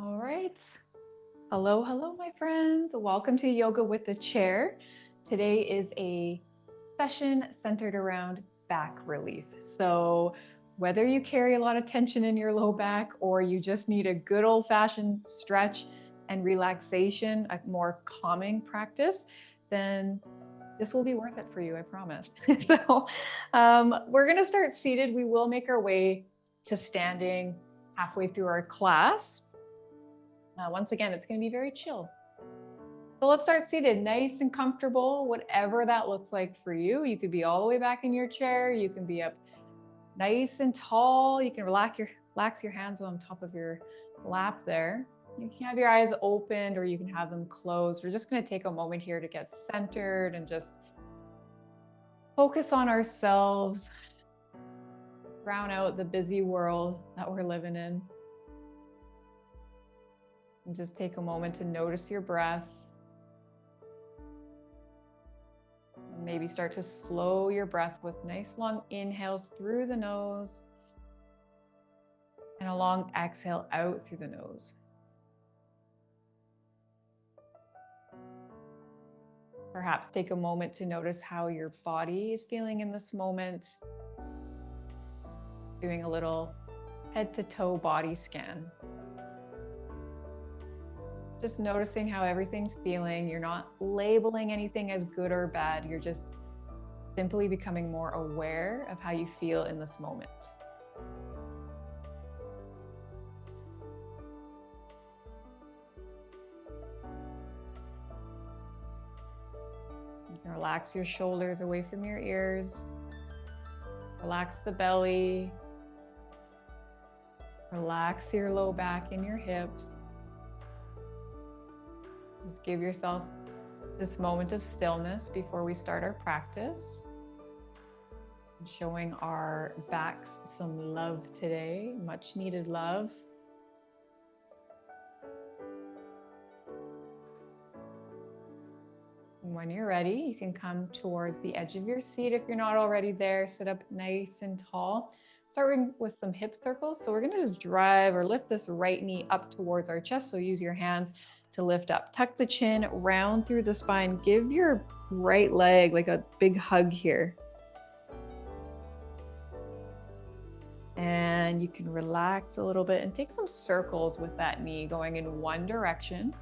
All right. Hello, hello, my friends. Welcome to Yoga with the Chair. Today is a session centered around back relief. So, whether you carry a lot of tension in your low back or you just need a good old fashioned stretch and relaxation, a more calming practice, then this will be worth it for you, I promise. We're going to start seated. We will make our way to standing halfway through our class. Once again, it's going to be very chill. So let's start seated, nice and comfortable, whatever that looks like for you. You could be all the way back in your chair. You can be up nice and tall. You can relax your hands on top of your lap there. You can have your eyes opened or you can have them closed. We're just going to take a moment here to get centered and just focus on ourselves, drown out the busy world that we're living in. And just take a moment to notice your breath. Maybe start to slow your breath with nice long inhales through the nose and a long exhale out through the nose. Perhaps take a moment to notice how your body is feeling in this moment. Doing a little head to toe body scan. Just noticing how everything's feeling. You're not labeling anything as good or bad. You're just simply becoming more aware of how you feel in this moment. You can relax your shoulders away from your ears. Relax the belly. Relax your low back and your hips. Just give yourself this moment of stillness before we start our practice. Showing our backs some love today, much needed love. And when you're ready, you can come towards the edge of your seat. If you're not already there, sit up nice and tall. Starting with some hip circles. So we're going to just drive or lift this right knee up towards our chest. So use your hands to lift up. Tuck the chin, round through the spine. Give your right leg like a big hug here. And you can relax a little bit and take some circles with that knee going in one direction.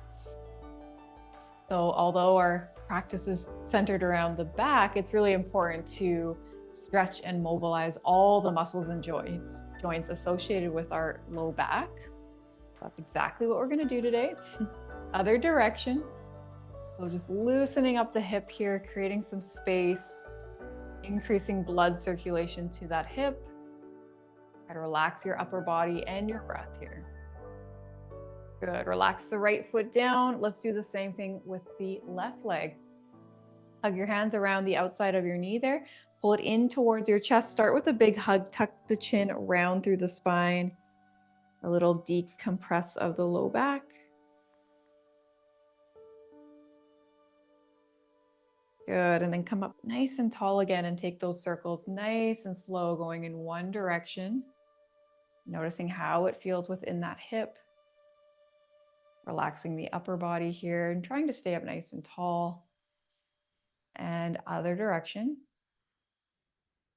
So although our practice is centered around the back, it's really important to stretch and mobilize all the muscles and joints associated with our low back. That's exactly what we're going to do today. Other direction. So just loosening up the hip here, creating some space, increasing blood circulation to that hip. Try to relax your upper body and your breath here. Good. Relax the right foot down. Let's do the same thing with the left leg. Hug your hands around the outside of your knee there. Pull it in towards your chest. Start with a big hug. Tuck the chin round through the spine. A little decompress of the low back. Good. And then come up nice and tall again and take those circles nice and slow, going in one direction. Noticing how it feels within that hip. Relaxing the upper body here and trying to stay up nice and tall. And other direction.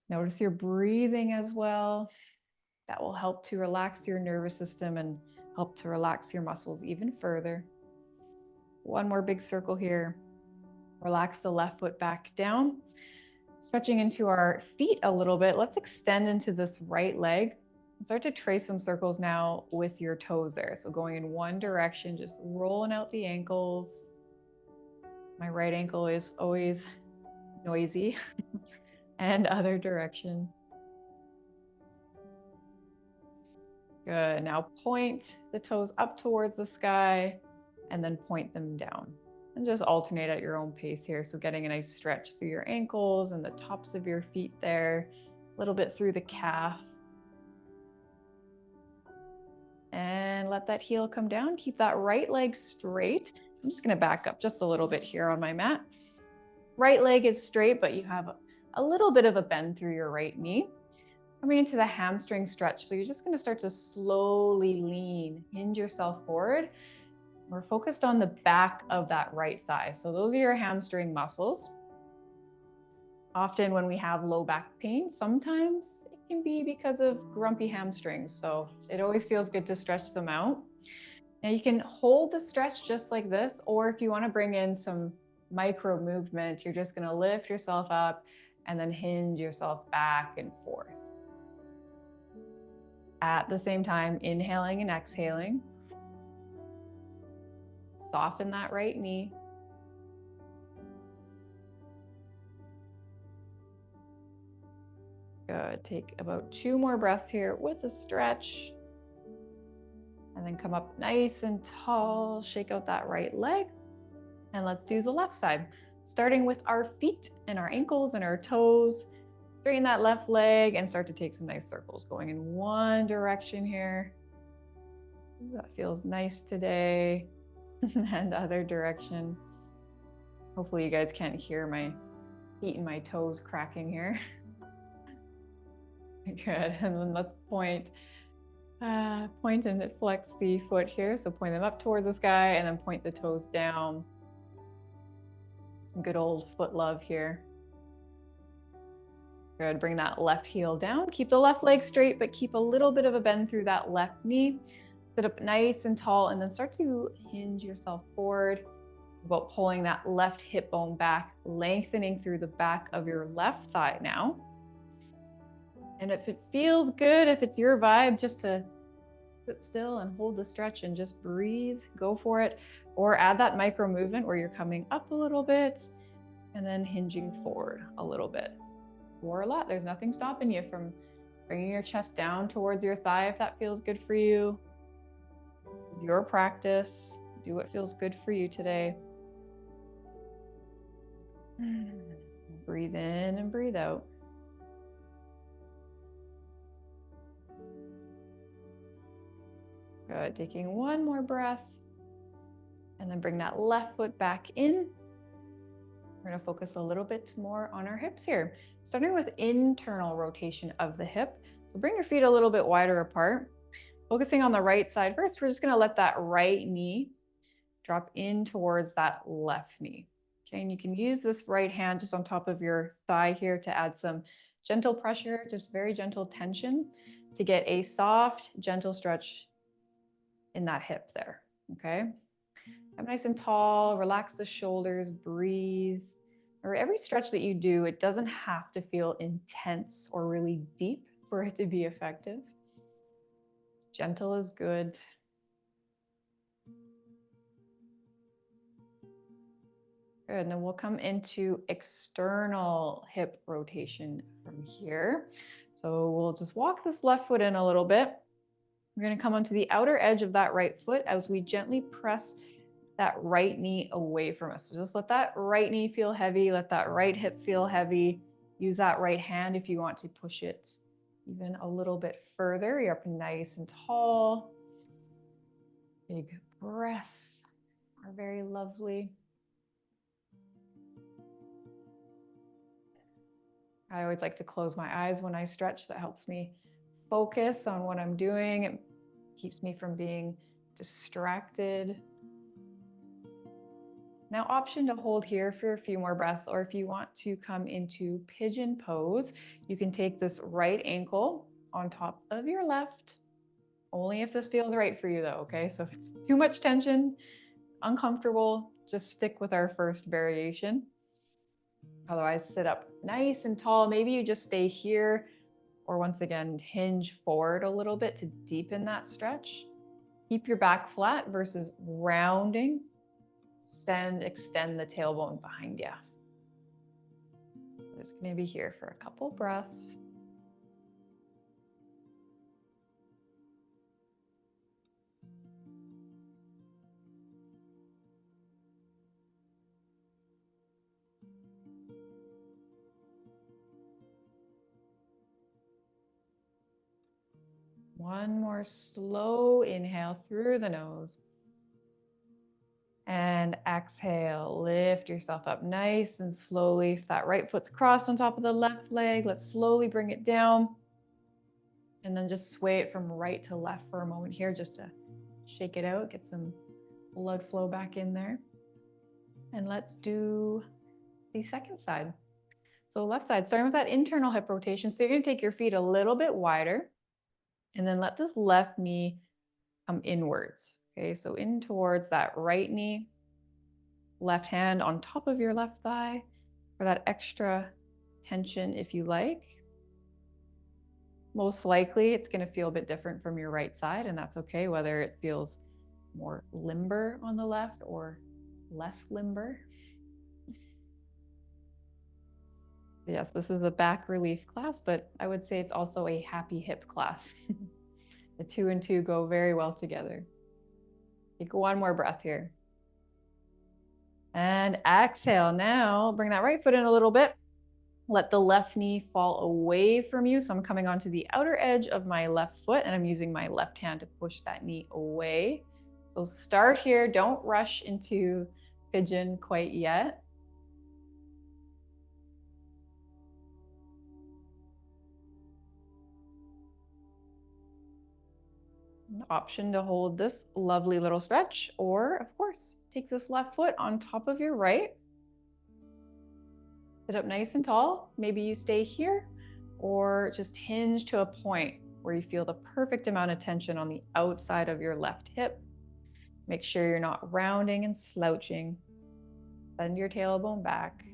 Notice your breathing as well. That will help to relax your nervous system and help to relax your muscles even further. One more big circle here. Relax the left foot back down. Stretching into our feet a little bit. Let's extend into this right leg. And start to trace some circles now with your toes there. So going in one direction, just rolling out the ankles. My right ankle is always noisy. And other direction. Good. Now point the toes up towards the sky and then point them down. And just alternate at your own pace here. So getting a nice stretch through your ankles and the tops of your feet there, a little bit through the calf. And let that heel come down. Keep that right leg straight. I'm just going to back up just a little bit here on my mat. Right leg is straight, but you have a little bit of a bend through your right knee. Coming into the hamstring stretch. So you're just going to start to slowly lean into hinge yourself forward. We're focused on the back of that right thigh. So those are your hamstring muscles. Often when we have low back pain, sometimes it can be because of grumpy hamstrings. So it always feels good to stretch them out. Now you can hold the stretch just like this, or if you want to bring in some micro movement, you're just going to lift yourself up and then hinge yourself back and forth. At the same time, inhaling and exhaling. Soften that right knee. Good. Take about 2 more breaths here with a stretch. And then come up nice and tall. Shake out that right leg. And let's do the left side. Starting with our feet and our ankles and our toes. Straighten that left leg and start to take some nice circles going in one direction here. Ooh, that feels nice today. And other direction. Hopefully you guys can't hear my feet and my toes cracking here. Good. And then let's point and flex the foot here. So point them up towards the sky and then point the toes down. Some good old foot love here. Good. Bring that left heel down. Keep the left leg straight, but keep a little bit of a bend through that left knee. Sit up nice and tall and then start to hinge yourself forward. About pulling that left hip bone back, lengthening through the back of your left thigh now. And if it feels good, if it's your vibe, just to sit still and hold the stretch and just breathe, go for it. Or add that micro movement where you're coming up a little bit and then hinging forward a little bit. Or a lot. There's nothing stopping you from bringing your chest down towards your thigh if that feels good for you. This is your practice. Do what feels good for you today. Breathe in and breathe out. Good. Taking one more breath. And then bring that left foot back in. We're going to focus a little bit more on our hips here. Starting with internal rotation of the hip. So bring your feet a little bit wider apart. Focusing on the right side first, we're just going to let that right knee drop in towards that left knee. Okay, and you can use this right hand just on top of your thigh here to add some gentle pressure, just very gentle tension to get a soft, gentle stretch in that hip there. Okay. Come nice and tall, relax the shoulders, breathe. Or every stretch that you do, it doesn't have to feel intense or really deep for it to be effective. Gentle is good. Good, and then we'll come into external hip rotation from here. So we'll just walk this left foot in a little bit. We're going to come onto the outer edge of that right foot as we gently press that right knee away from us. So just let that right knee feel heavy. Let that right hip feel heavy. Use that right hand if you want to push it even a little bit further. You're up nice and tall. Big breaths are very lovely. I always like to close my eyes when I stretch. That helps me focus on what I'm doing. It keeps me from being distracted. Now, option to hold here for a few more breaths, or if you want to come into pigeon pose, you can take this right ankle on top of your left, only if this feels right for you though, okay? So if it's too much tension, uncomfortable, just stick with our first variation. Otherwise, sit up nice and tall. Maybe you just stay here, or once again, hinge forward a little bit to deepen that stretch. Keep your back flat versus rounding. Extend the tailbone behind you. I'm just going to be here for a couple breaths. One more slow inhale through the nose. And exhale, lift yourself up nice and slowly. If that right foot's crossed on top of the left leg, let's slowly bring it down. And then just sway it from right to left for a moment here, just to Shake it out, get some blood flow back in there. And let's do the second side. So left side, starting with that internal hip rotation. So you're going to take your feet a little bit wider and then let this left knee come inwards. Okay, so in towards that right knee, left hand on top of your left thigh for that extra tension if you like. Most likely it's going to feel a bit different from your right side, and that's okay, whether it feels more limber on the left or less limber. Yes, this is a back relief class, but I would say it's also a happy hip class. The 2 and 2 go very well together. Take one more breath here. And exhale. Now bring that right foot in a little bit. Let the left knee fall away from you. So I'm coming onto the outer edge of my left foot and I'm using my left hand to push that knee away. So start here. Don't rush into pigeon quite yet. An option to hold this lovely little stretch, or of course, take this left foot on top of your right. Sit up nice and tall. Maybe you stay here or just hinge to a point where you feel the perfect amount of tension on the outside of your left hip. Make sure you're not rounding and slouching. Send your tailbone back.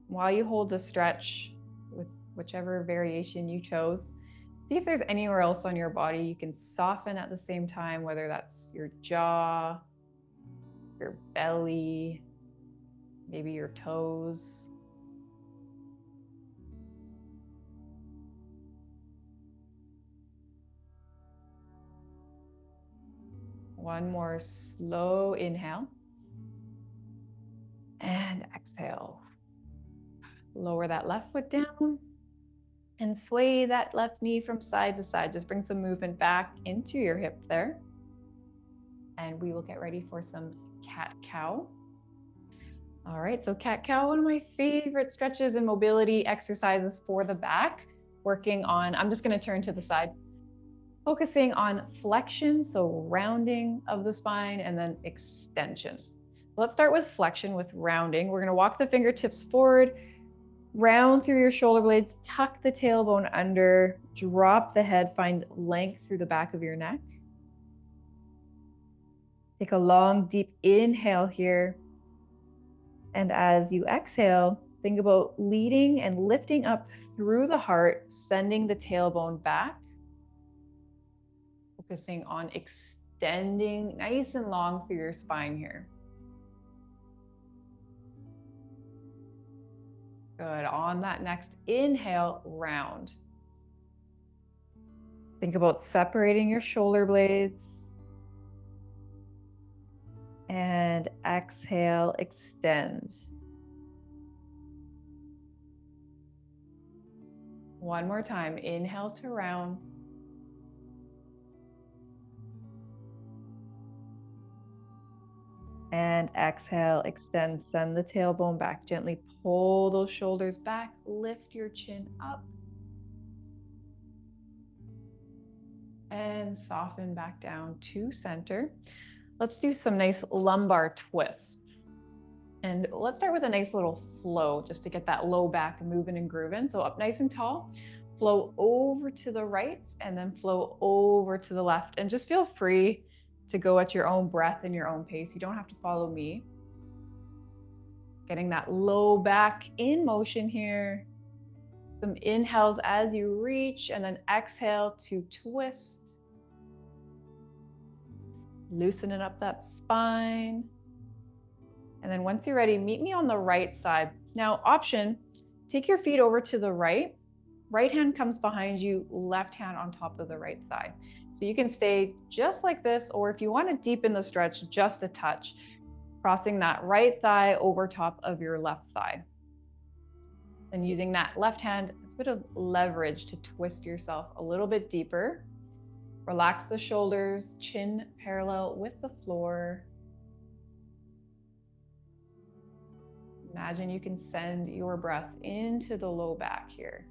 While you hold the stretch with whichever variation you chose, see if there's anywhere else on your body you can soften at the same time, whether that's your jaw, your belly, maybe your toes. One more slow inhale. And exhale. Lower that left foot down and sway that left knee from side to side. Just bring some movement back into your hip there. And we will get ready for some cat-cow. All right, so cat-cow, one of my favorite stretches and mobility exercises for the back. Working on, I'm just going to turn to the side. Focusing on flexion, so rounding of the spine, and then extension. Let's start with flexion, with rounding. We're going to walk the fingertips forward, round through your shoulder blades, tuck the tailbone under, drop the head, find length through the back of your neck. Take a long, deep inhale here. And as you exhale, think about leading and lifting up through the heart, sending the tailbone back. Focusing on extending nice and long through your spine here. Good. On that next inhale, round. Think about separating your shoulder blades. And exhale, extend. One more time. Inhale to round. And exhale, extend, send the tailbone back. Gently pull those shoulders back, lift your chin up. And soften back down to center. Let's do some nice lumbar twists. And let's start with a nice little flow just to get that low back moving and grooving. So up nice and tall, flow over to the right and then flow over to the left. And just feel free to go at your own breath and your own pace. You don't have to follow me. Getting that low back in motion here. Some inhales as you reach and then exhale to twist. Loosening up that spine. And then once you're ready, meet me on the right side. Now, option, take your feet over to the right. Right hand comes behind you, left hand on top of the right thigh. So you can stay just like this, or if you want to deepen the stretch, just a touch, crossing that right thigh over top of your left thigh. And using that left hand as a bit of leverage to twist yourself a little bit deeper. Relax the shoulders, chin parallel with the floor. Imagine you can send your breath into the low back here.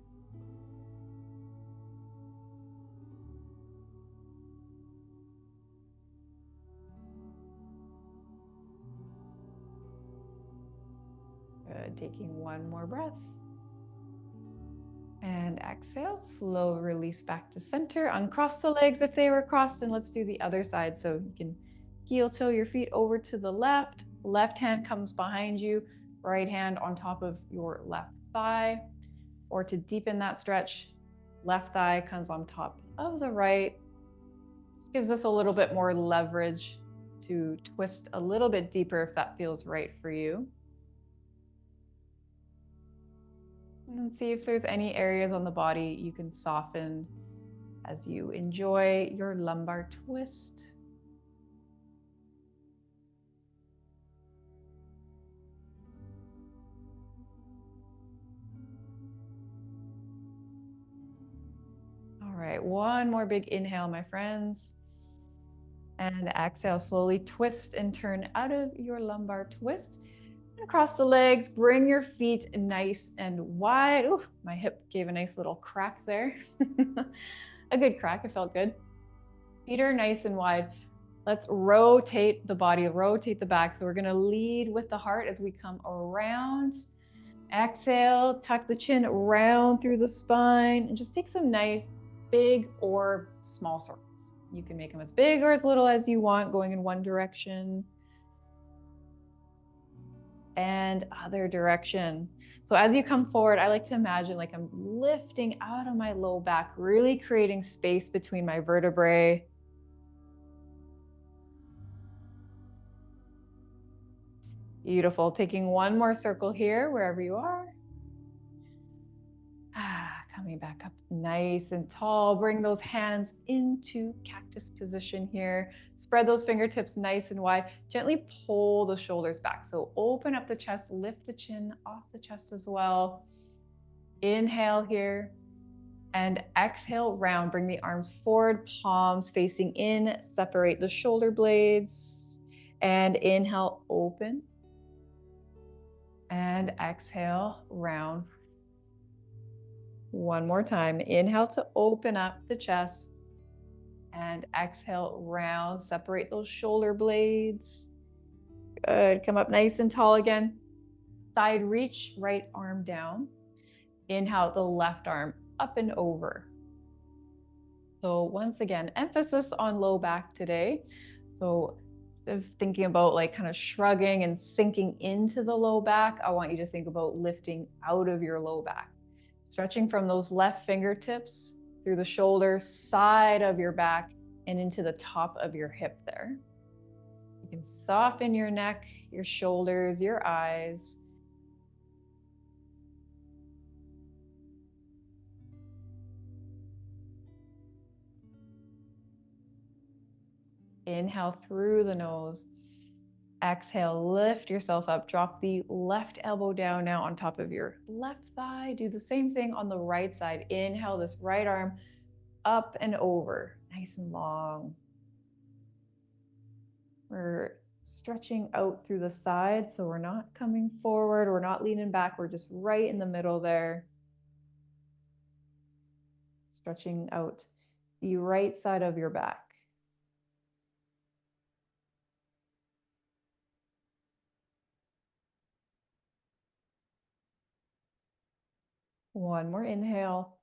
Good. Taking one more breath. And exhale, slow release back to center. Uncross the legs if they were crossed, and let's do the other side. So you can heel toe your feet over to the left. Left hand comes behind you, right hand on top of your left thigh. Or to deepen that stretch, left thigh comes on top of the right. This gives us a little bit more leverage to twist a little bit deeper if that feels right for you. And see if there's any areas on the body you can soften as you enjoy your lumbar twist. All right, one more big inhale, my friends. And exhale, slowly twist and turn out of your lumbar twist. Across the legs, bring your feet nice and wide. Ooh, my hip gave a nice little crack there. A good crack, it felt good. Feet are nice and wide. Let's rotate the body, rotate the back. So we're gonna lead with the heart as we come around. Exhale, tuck the chin round through the spine, and just take some nice big or small circles. You can make them as big or as little as you want, going in one direction and other direction. So as you come forward, I like to imagine like I'm lifting out of my low back, really creating space between my vertebrae. Beautiful. Taking one more circle here, wherever you are. Coming back up nice and tall. Bring those hands into cactus position here. Spread those fingertips nice and wide. Gently pull the shoulders back. So open up the chest, lift the chin off the chest as well. Inhale here and exhale round. Bring the arms forward, palms facing in. Separate the shoulder blades. And inhale, open. And exhale, round. One more time. Inhale to open up the chest. And exhale, round. Separate those shoulder blades. Good. Come up nice and tall again. Side reach, right arm down. Inhale the left arm up and over. So once again, emphasis on low back today. So instead of thinking about like kind of shrugging and sinking into the low back, I want you to think about lifting out of your low back. Stretching from those left fingertips through the shoulder, side of your back, and into the top of your hip there. You can soften your neck, your shoulders, your eyes. Inhale through the nose. Exhale, lift yourself up. Drop the left elbow down now on top of your left thigh. Do the same thing on the right side. Inhale this right arm up and over, nice and long. We're stretching out through the side, so we're not coming forward, we're not leaning back, we're just right in the middle there. Stretching out the right side of your back. One more inhale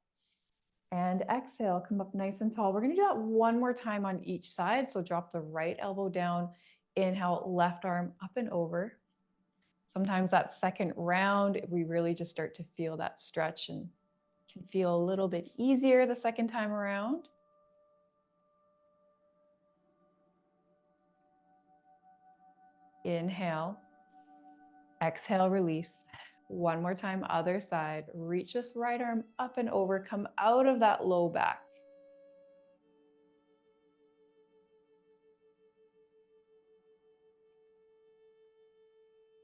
and exhale, come up nice and tall. We're gonna do that one more time on each side. So drop the right elbow down, inhale, left arm up and over. Sometimes that second round, we really just start to feel that stretch and can feel a little bit easier the second time around. Inhale, exhale, release. One more time, other side. Reach this right arm up and over, come out of that low back.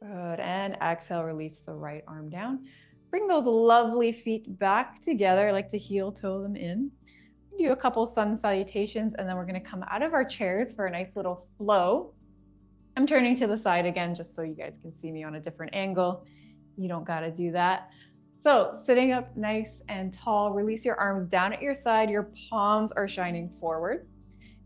Good, and exhale, release the right arm down. Bring those lovely feet back together. I like to heel toe them in. Do a couple sun salutations, and then we're gonna come out of our chairs for a nice little flow. I'm turning to the side again, just so you guys can see me on a different angle. You don't gotta do that. So sitting up nice and tall, release your arms down at your side. Your palms are shining forward.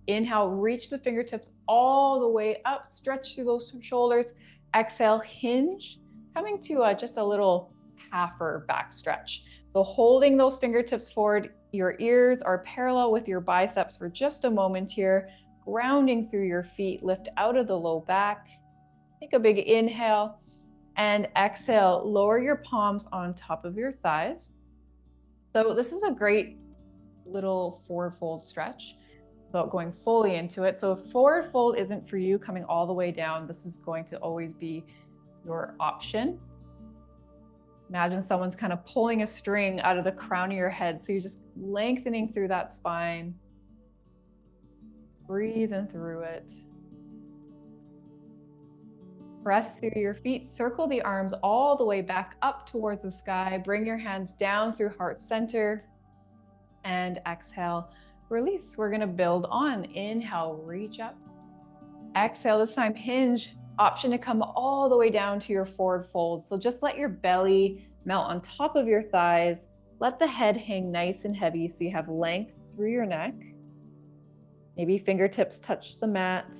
Inhale, reach the fingertips all the way up, stretch through those shoulders. Exhale, hinge. coming to just a little halfer back stretch. So holding those fingertips forward, your ears are parallel with your biceps for just a moment here, grounding through your feet, lift out of the low back. Take a big inhale and exhale, lower your palms on top of your thighs. So this is a great little forward fold stretch without going fully into it. So if forward fold isn't for you, coming all the way down, this is going to always be your option. Imagine someone's kind of pulling a string out of the crown of your head. So you're just lengthening through that spine, breathing through it. Press through your feet, circle the arms all the way back up towards the sky. Bring your hands down through heart center and exhale, release. We're gonna build on. Inhale, reach up. Exhale, this time hinge. Option to come all the way down to your forward fold. So just let your belly melt on top of your thighs. Let the head hang nice and heavy so you have length through your neck. Maybe fingertips touch the mat.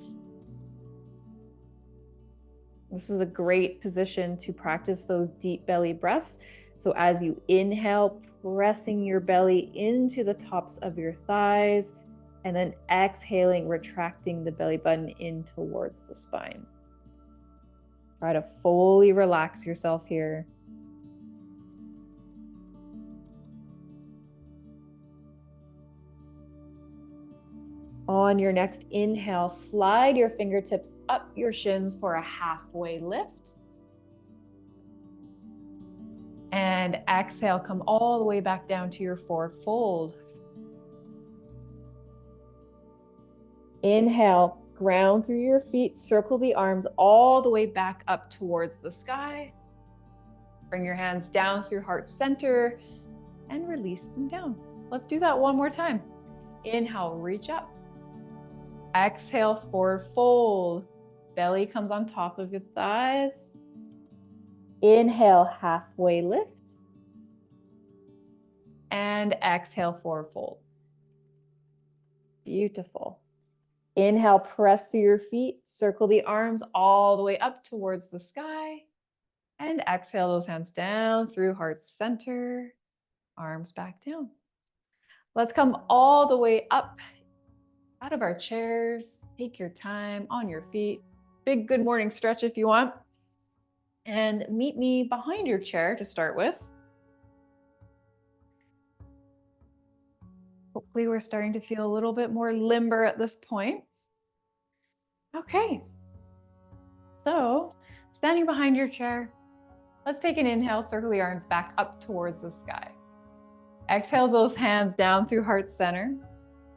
This is a great position to practice those deep belly breaths. So as you inhale, pressing your belly into the tops of your thighs, and then exhaling, retracting the belly button in towards the spine. Try to fully relax yourself here. On your next inhale, slide your fingertips up your shins for a halfway lift. And exhale, come all the way back down to your forward fold. Inhale, ground through your feet, circle the arms all the way back up towards the sky. Bring your hands down through heart center and release them down. Let's do that one more time. Inhale, reach up. Exhale, forward fold. Belly comes on top of your thighs. Inhale, halfway lift. And exhale, forward fold. Beautiful. Inhale, press through your feet, circle the arms all the way up towards the sky. And exhale those hands down through heart center, arms back down. Let's come all the way up out of our chairs. Take your time on your feet. Big good morning stretch if you want. And meet me behind your chair to start with. Hopefully we're starting to feel a little bit more limber at this point. Okay. So standing behind your chair, let's take an inhale, circle the arms back up towards the sky. Exhale those hands down through heart center.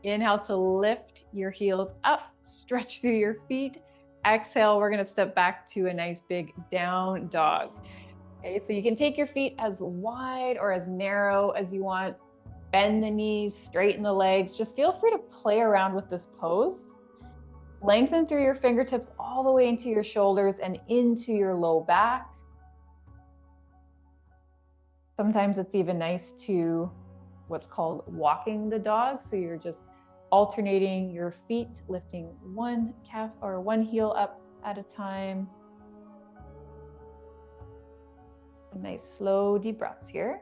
Inhale to lift your heels up, stretch through your feet. Exhale, we're gonna step back to a nice big down dog. Okay, so you can take your feet as wide or as narrow as you want. Bend the knees, straighten the legs. Just feel free to play around with this pose. Lengthen through your fingertips all the way into your shoulders and into your low back. Sometimes it's even nice to what's called walking the dog. So you're just alternating your feet, lifting one calf or one heel up at a time. Nice slow deep breaths here.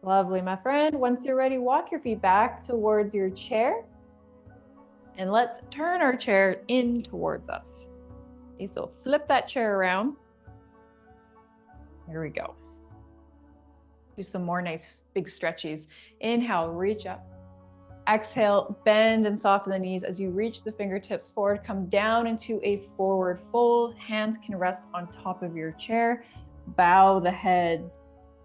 Lovely, my friend. Once you're ready, walk your feet back towards your chair. And let's turn our chair in towards us. Okay, so flip that chair around. Here we go. Do some more nice big stretchies. Inhale, reach up. Exhale, bend and soften the knees as you reach the fingertips forward. Come down into a forward fold. Hands can rest on top of your chair. Bow the head.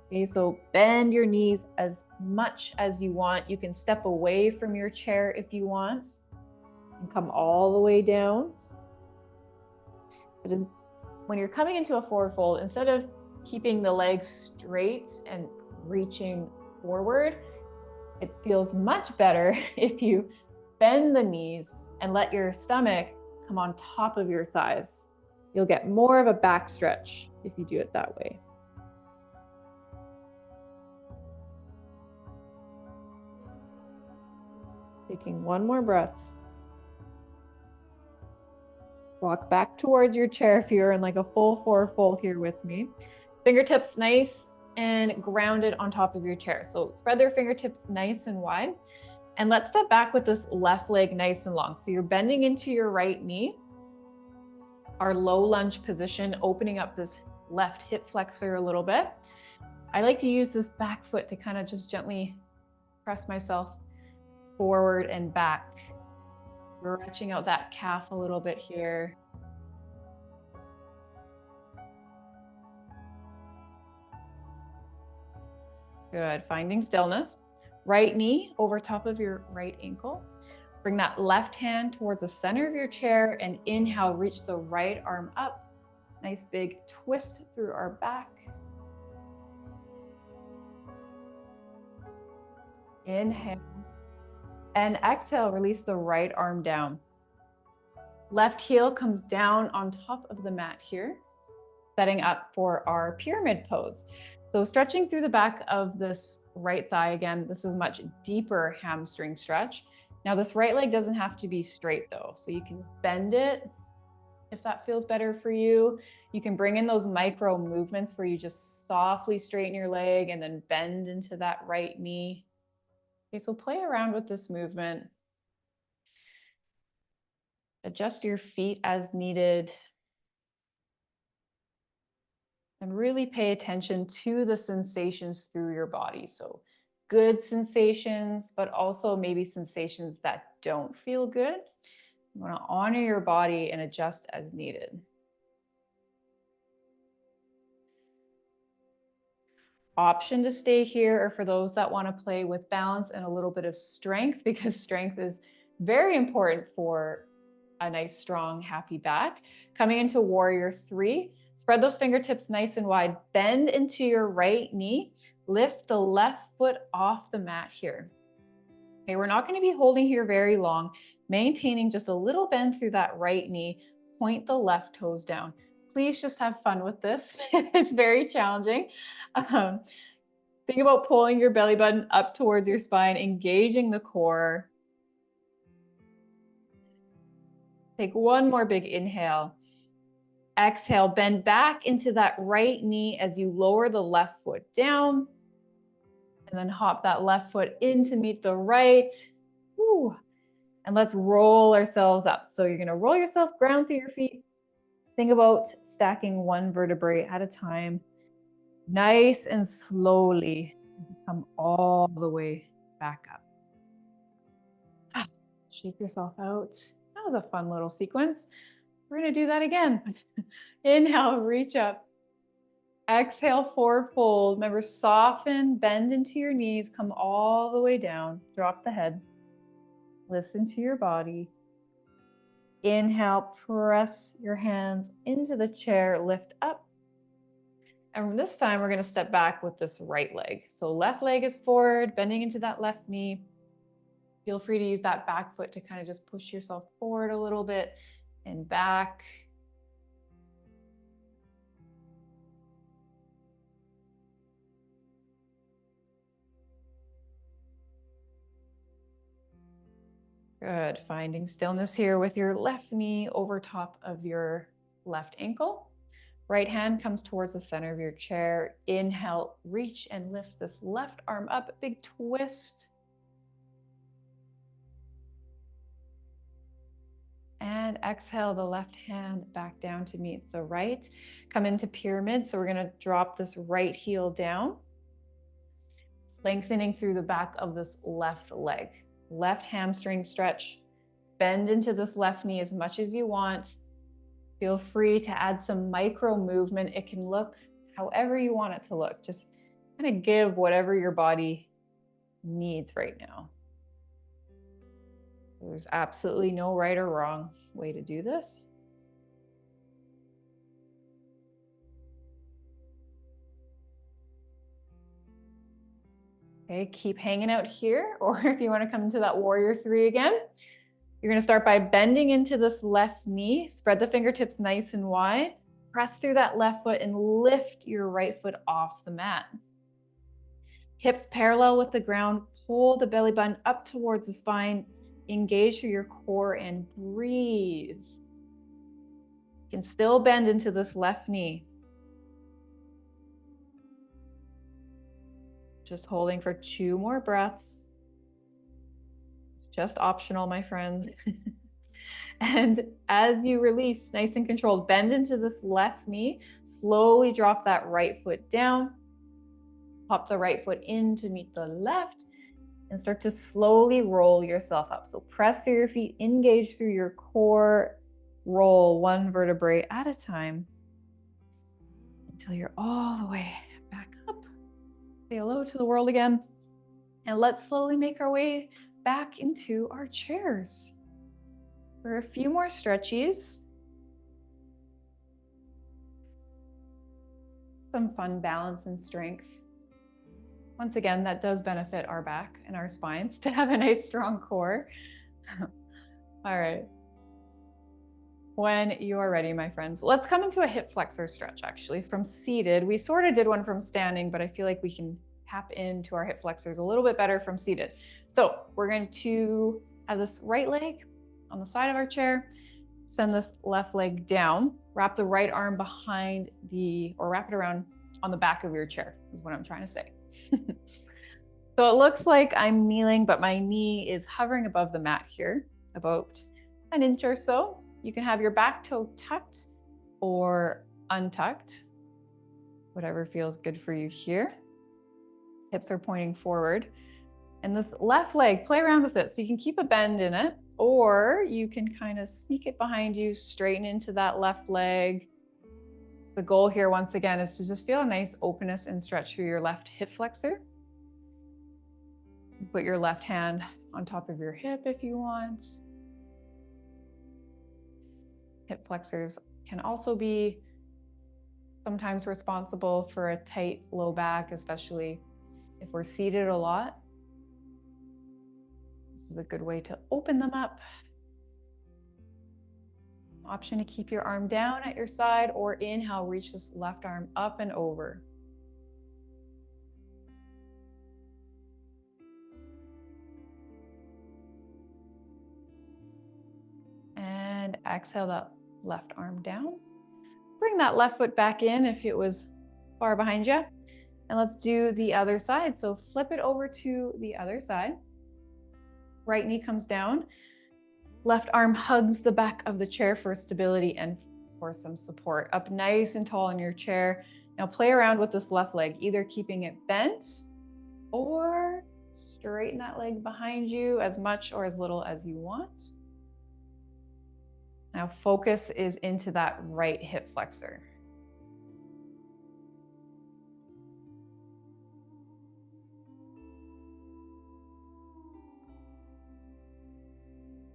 Okay, so bend your knees as much as you want. You can step away from your chair if you want and come all the way down. But when you're coming into a forward fold, instead of keeping the legs straight and reaching forward, it feels much better if you bend the knees and let your stomach come on top of your thighs. You'll get more of a back stretch if you do it that way. Taking one more breath. Walk back towards your chair if you're in like a full forward fold here with me. Fingertips nice and grounded on top of your chair. So spread their fingertips nice and wide. And let's step back with this left leg nice and long. So you're bending into your right knee, our low lunge position, opening up this left hip flexor a little bit. I like to use this back foot to kind of just gently press myself forward and back, stretching out that calf a little bit here. Good, finding stillness. Right knee over top of your right ankle. Bring that left hand towards the center of your chair and inhale, reach the right arm up. Nice big twist through our back. Inhale. And exhale, release the right arm down. Left heel comes down on top of the mat here, setting up for our pyramid pose. So stretching through the back of this right thigh again, this is much deeper hamstring stretch. Now this right leg doesn't have to be straight though, so you can bend it if that feels better for you. You can bring in those micro movements where you just softly straighten your leg and then bend into that right knee. Okay, so play around with this movement. Adjust your feet as needed. And really pay attention to the sensations through your body. So good sensations, but also maybe sensations that don't feel good. You want to honor your body and adjust as needed. Option to stay here, or for those that want to play with balance and a little bit of strength, because strength is very important for a nice, strong, happy back. Coming into warrior three, spread those fingertips nice and wide, bend into your right knee, lift the left foot off the mat here. Okay, we're not going to be holding here very long, maintaining just a little bend through that right knee, point the left toes down. Please just have fun with this. It's very challenging. Think about pulling your belly button up towards your spine, engaging the core. Take one more big inhale. Exhale, bend back into that right knee as you lower the left foot down. And then hop that left foot in to meet the right. Woo. And let's roll ourselves up. So you're going to roll yourself, ground through your feet. Think about stacking one vertebrae at a time. Nice and slowly come all the way back up. Shake yourself out. That was a fun little sequence. We're going to do that again. Inhale, reach up. Exhale, forward fold. Remember, soften, bend into your knees, come all the way down. Drop the head. Listen to your body. Inhale, press your hands into the chair, lift up. And this time we're going to step back with this right leg. So left leg is forward, bending into that left knee. Feel free to use that back foot to kind of just push yourself forward a little bit and back. Good. Finding stillness here with your left knee over top of your left ankle. Right hand comes towards the center of your chair. Inhale, reach and lift this left arm up. Big twist. And exhale the left hand back down to meet the right. Come into pyramid. So we're going to drop this right heel down, lengthening through the back of this left leg. Left hamstring stretch. Bend into this left knee as much as you want. Feel free to add some micro movement. It can look however you want it to look. Just kind of give whatever your body needs right now. There's absolutely no right or wrong way to do this. Okay, keep hanging out here, or if you want to come into that warrior three again, you're going to start by bending into this left knee, spread the fingertips nice and wide, press through that left foot and lift your right foot off the mat. Hips parallel with the ground, pull the belly button up towards the spine, Engage through your core and breathe. You can still bend into this left knee. Just holding for 2 more breaths. It's just optional, my friends. And as you release, nice and controlled, bend into this left knee, slowly drop that right foot down, pop the right foot in to meet the left, and start to slowly roll yourself up. So press through your feet, engage through your core, roll 1 vertebrae at a time until you're all the way back up. Say hello to the world again. And let's slowly make our way back into our chairs for a few more stretchies. Some fun balance and strength. Once again, that does benefit our back and our spines to have a nice strong core. All right. When you are ready, my friends, let's come into a hip flexor stretch actually from seated. We sort of did one from standing, but I feel like we can tap into our hip flexors a little bit better from seated. So we're going to have this right leg on the side of our chair, send this left leg down, wrap the right arm behind or wrap it around on the back of your chair is what I'm trying to say. So it looks like I'm kneeling, but my knee is hovering above the mat here, about an inch or so. You can have your back toe tucked or untucked, whatever feels good for you here. Hips are pointing forward. And this left leg, play around with it so you can keep a bend in it, or you can kind of sneak it behind you, straighten into that left leg. The goal here, once again, is to just feel a nice openness and stretch through your left hip flexor. Put your left hand on top of your hip if you want. Hip flexors can also be sometimes responsible for a tight low back, especially if we're seated a lot. This is a good way to open them up. Option to keep your arm down at your side, or inhale, reach this left arm up and over. And exhale that left arm down. Bring that left foot back in if it was far behind you. And let's do the other side. So flip it over to the other side. Right knee comes down. Left arm hugs the back of the chair for stability and for some support. Up nice and tall in your chair. Now play around with this left leg, either keeping it bent or straighten that leg behind you as much or as little as you want. Now focus is into that right hip flexor.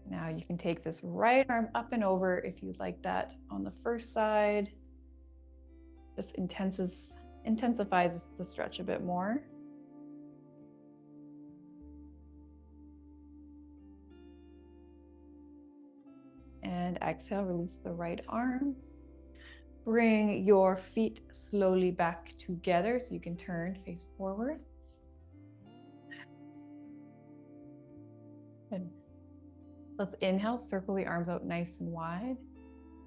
Now you can take this right arm up and over if you'd like that on the first side. Just intensifies the stretch a bit more. And exhale, release the right arm. Bring your feet slowly back together so you can turn, face forward. Good. Let's inhale, circle the arms out nice and wide.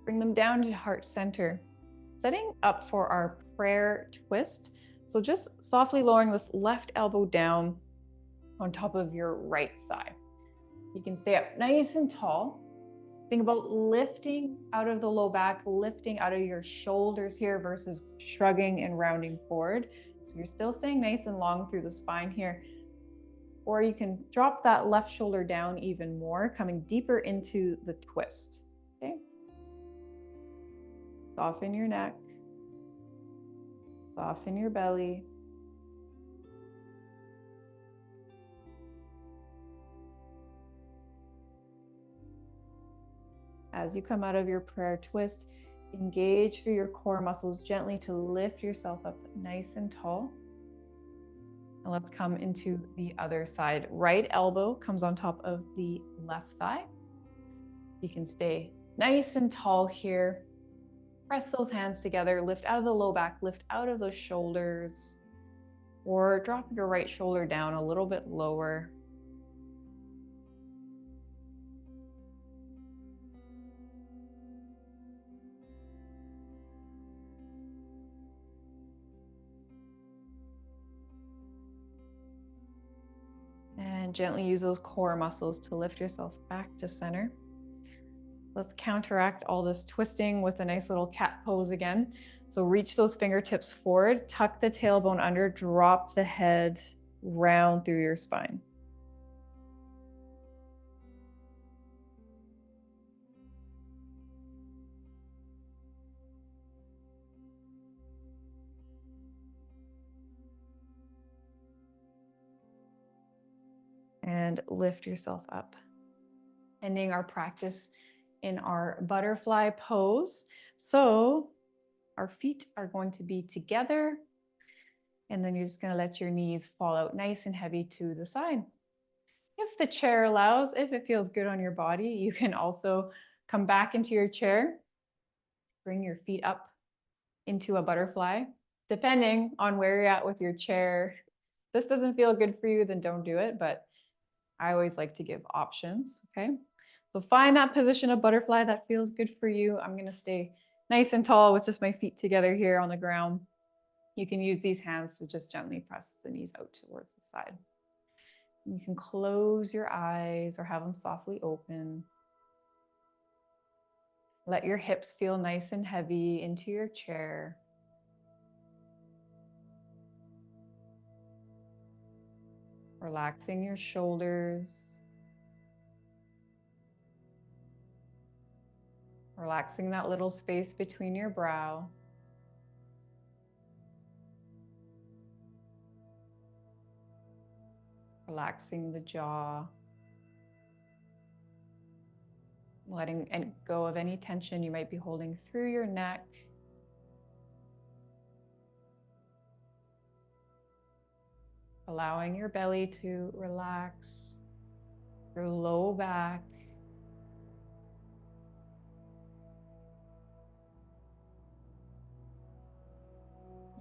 Bring them down to heart center. Setting up for our prayer twist. So just softly lowering this left elbow down on top of your right thigh. You can stay up nice and tall. Think about lifting out of the low back, lifting out of your shoulders here versus shrugging and rounding forward. So you're still staying nice and long through the spine here. Or you can drop that left shoulder down even more, coming deeper into the twist. Okay. Soften your neck. Soften your belly. As you come out of your prayer twist, engage through your core muscles gently to lift yourself up nice and tall. And let's come into the other side. Right elbow comes on top of the left thigh. You can stay nice and tall here. Press those hands together, lift out of the low back, lift out of the shoulders, or drop your right shoulder down a little bit lower. And gently use those core muscles to lift yourself back to center. Let's counteract all this twisting with a nice little cat pose again. So reach those fingertips forward, tuck the tailbone under, drop the head round through your spine. And lift yourself up. Ending our practice in our butterfly pose. So our feet are going to be together, and then you're just going to let your knees fall out nice and heavy to the side. If the chair allows, if it feels good on your body, you can also come back into your chair, bring your feet up into a butterfly, depending on where you're at with your chair. If this doesn't feel good for you, then don't do it, but I always like to give options, okay? So find that position of butterfly that feels good for you. I'm gonna stay nice and tall with just my feet together here on the ground. You can use these hands to just gently press the knees out towards the side. You can close your eyes or have them softly open. Let your hips feel nice and heavy into your chair. Relaxing your shoulders. Relaxing that little space between your brow. Relaxing the jaw. Letting go of any tension you might be holding through your neck. Allowing your belly to relax, your low back.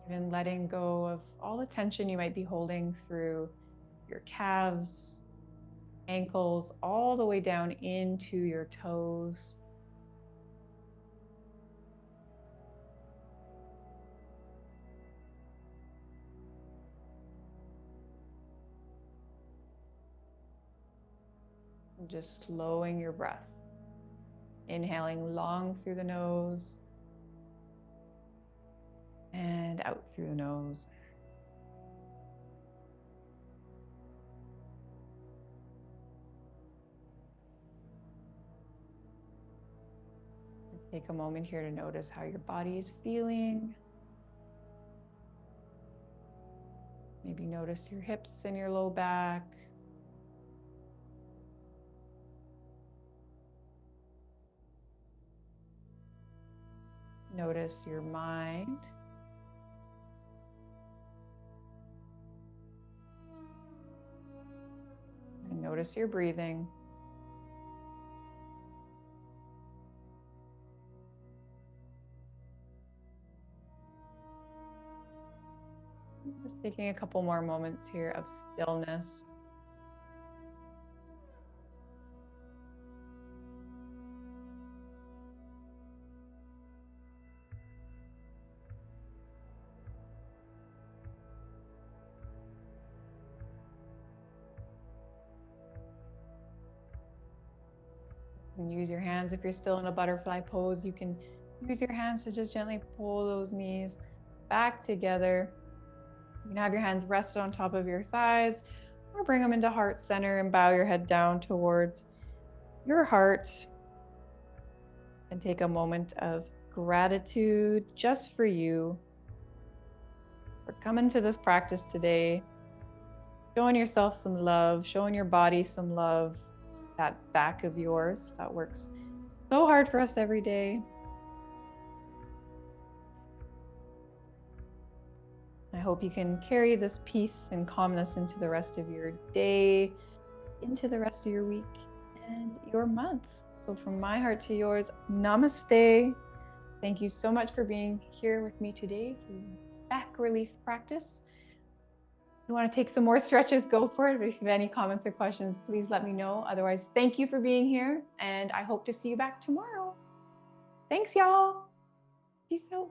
Even letting go of all the tension you might be holding through your calves, ankles, all the way down into your toes. And just slowing your breath. Inhaling long through the nose and out through the nose. Let's take a moment here to notice how your body is feeling. Maybe notice your hips and your low back. Notice your mind. And notice your breathing. Just taking a couple more moments here of stillness. You can use your hands if you're still in a butterfly pose. You can use your hands to just gently pull those knees back together. You can have your hands rested on top of your thighs or bring them into heart center and bow your head down towards your heart. And take a moment of gratitude just for you for coming to this practice today, showing yourself some love, showing your body some love, that back of yours that works so hard for us every day. I hope you can carry this peace and calmness into the rest of your day, into the rest of your week and your month. So from my heart to yours, namaste. Thank you so much for being here with me today for back relief practice. If you want to take some more stretches, go for it. If you have any comments or questions, please let me know. Otherwise, thank you for being here, and I hope to see you back tomorrow. Thanks, y'all. Peace out.